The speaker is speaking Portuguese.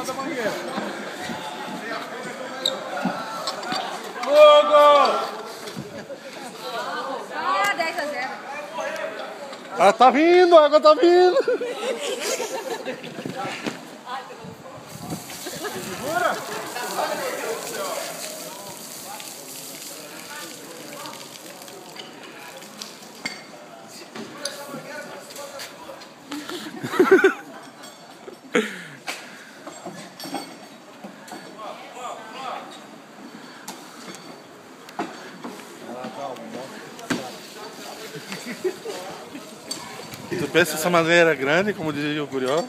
lado da mangueira. Fogo! Ah, 10-0. Ah, tá vindo, a água tá vindo. Segura! Tu pensa essa madeira grande, como dizia o Curió?